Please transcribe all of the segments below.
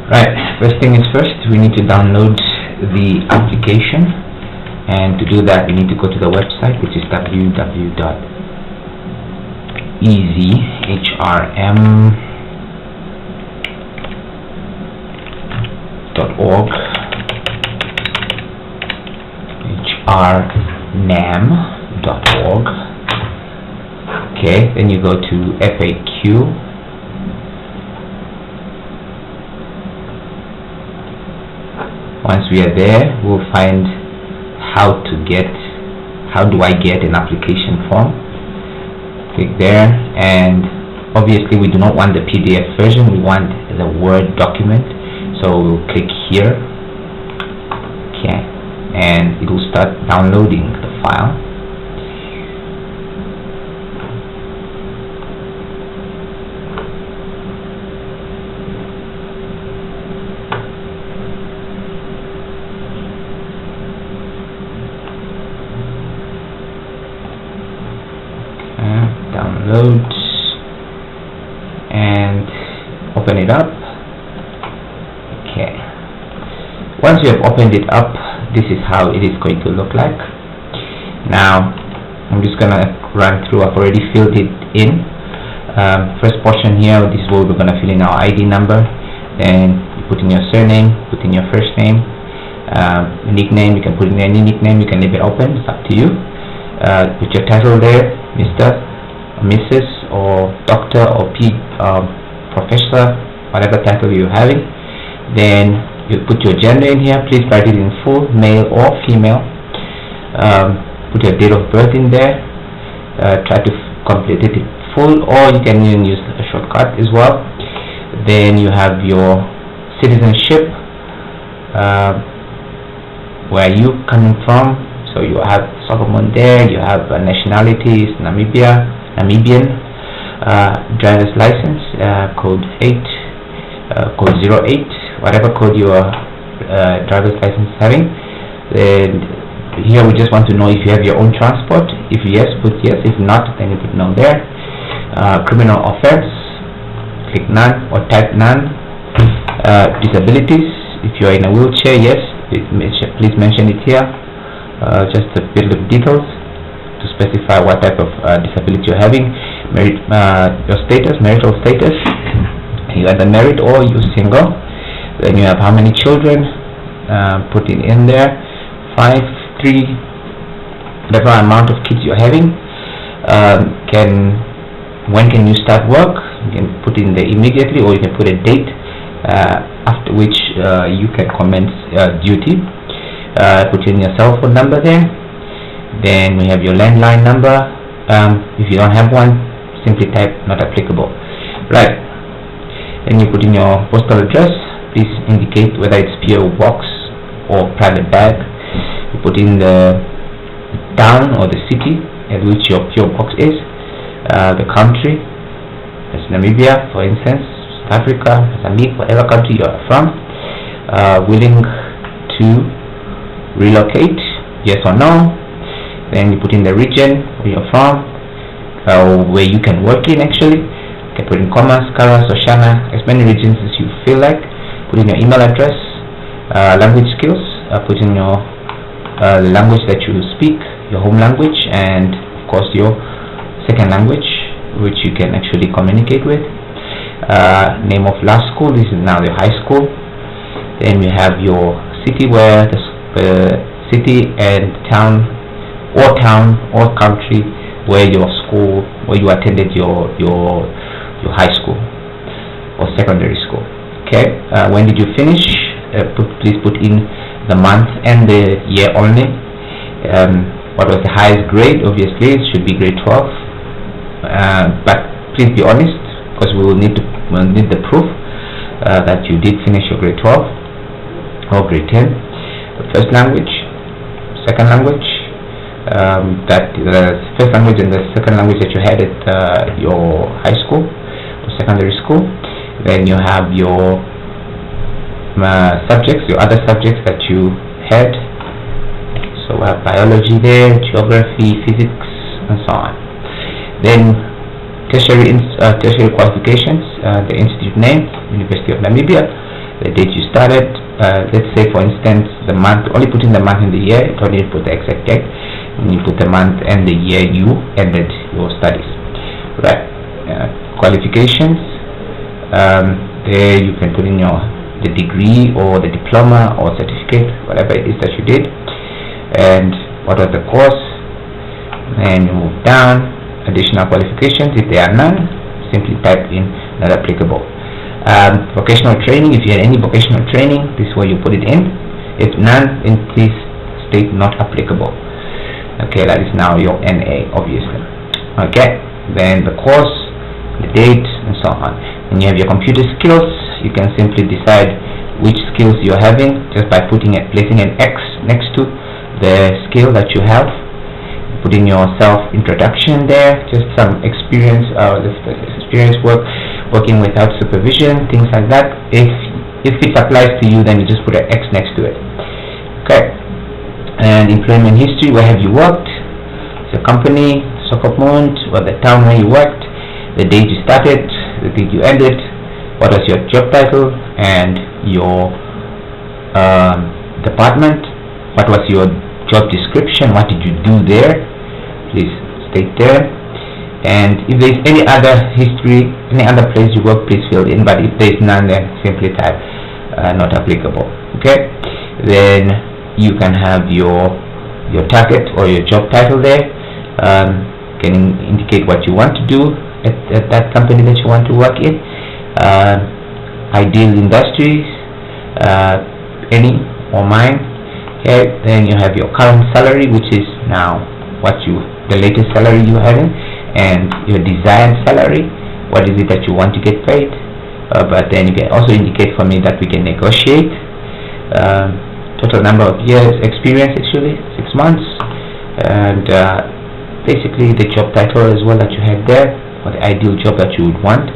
Right, first thing is first, we need to download the application, and to do that we need to go to the website, which is www.easyhrm.org, hrnam.org. Okay, then you go to FAQ. Once we are there, we'll find how do I get an application form. Click there, and obviously we do not want the PDF version, we want the Word document, so we'll click here. Okay, and it will start downloading the file. Download and open it up. Okay, once you have opened it up, this is how it is going to look like. Now I'm just gonna run through. I've already filled it in. First portion here, this is where we're gonna fill in our ID number, then you put in your surname, put in your first name, nickname. You can put in any nickname, you can leave it open, it's up to you. Put your title there, Mr., Mrs., or Doctor, or Professor, whatever title you're having. Then you put your gender in here. Please write it in full, male or female. Put your date of birth in there. Try to complete it full, or you can even use a shortcut as well. Then you have your citizenship, where you coming from. So you have Solomon there. You have nationality is Namibian. Driver's license, code 8, code 08, whatever code your driver's license is having. And here we just want to know if you have your own transport. If yes, put yes. If not, then you put no there. Criminal offense, click none or type none. Disabilities, if you are in a wheelchair, yes, please mention it here. Just a bit of details to specify what type of disability you're having. Your status, marital status, you are married or you single. Then you have how many children, put it in there, 5, 3, whatever amount of kids you're having. When can you start work? You can put in there immediately, or you can put a date after which you can commence duty. Put in your cell phone number there. Then we have your landline number. If you don't have one, simply type not applicable. Right. Then you put in your postal address. Please indicate whether it's PO box or private bag. You put in the town or the city at which your PO box is. The country, that's Namibia, for instance, South Africa, Mozambique, whatever country you are from. Willing to relocate, yes or no. Then you put in the region where you're from, where you can work in actually. You can put in Khomas, Kara, Soshana, as many regions as you feel like. Put in your email address, language skills, put in your the language that you speak, your home language, and of course your second language, which you can actually communicate with. Name of last school, this is now your high school. Then you have your city, where the city and town or country where your school, where you attended your high school or secondary school. Okay, when did you finish? Please put in the month and the year only. What was the highest grade? Obviously it should be grade 12, but please be honest, because we'll need the proof that you did finish your grade 12 or grade 10. The first language, second language, that the first language and the second language that you had at your high school or secondary school. Then you have your subjects, your other subjects that you had. So we have biology there, geography, physics, and so on. Then tertiary qualifications, the institute name, University of Namibia, the date you started. Let's say for instance the month, only put in the month and the year, don't need to put the exact date, and you put the month and the year you ended your studies. Right. Qualifications, there you can put in the degree or the diploma or certificate, whatever it is that you did, and what was the course, and you move down. Additional qualifications, if there are none, simply type in not applicable. Vocational training, if you had any vocational training, this is where you put it in. If none, then please state not applicable. Okay, that is now your NA, obviously. Okay, then the course, the date, and so on. And you have your computer skills. You can simply decide which skills you're having just by placing an X next to the skill that you have. Put in your self-introduction there, just some experience, working without supervision, things like that. If it applies to you, then you just put an X next to it. Okay. And employment history, where have you worked? The company, Socopmund, or the town where you worked, the date you started, the date you ended, what was your job title, and your department, what was your job description, what did you do there, please state there. And if there is any other history, any other place you work, please fill in, but if there is none, then simply type not applicable. Okay, then you can have your target or your job title there. Can indicate what you want to do at that company that you want to work in. Ideal industries, any or mine. Okay, then you have your current salary, which is now the latest salary you're having, and your desired salary, what is it that you want to get paid. But then you can also indicate for me that we can negotiate. Total number of years experience, actually 6 months, and basically the job title as well that you had there, or the ideal job that you would want.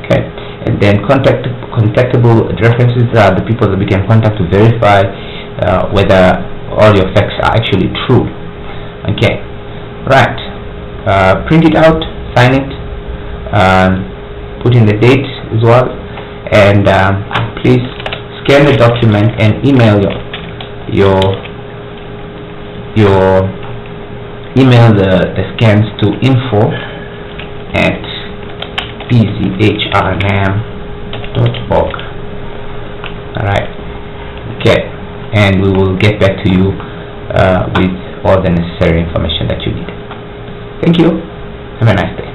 Okay, and then contactable references are the people that we can contact to verify whether all your facts are actually true. Okay, right. Print it out, sign it, put in the date as well, and please scan the document and email the scans to info@pchrnam.org. Alright, okay, and we will get back to you with all the necessary information that you need. Thank you. Have a nice day.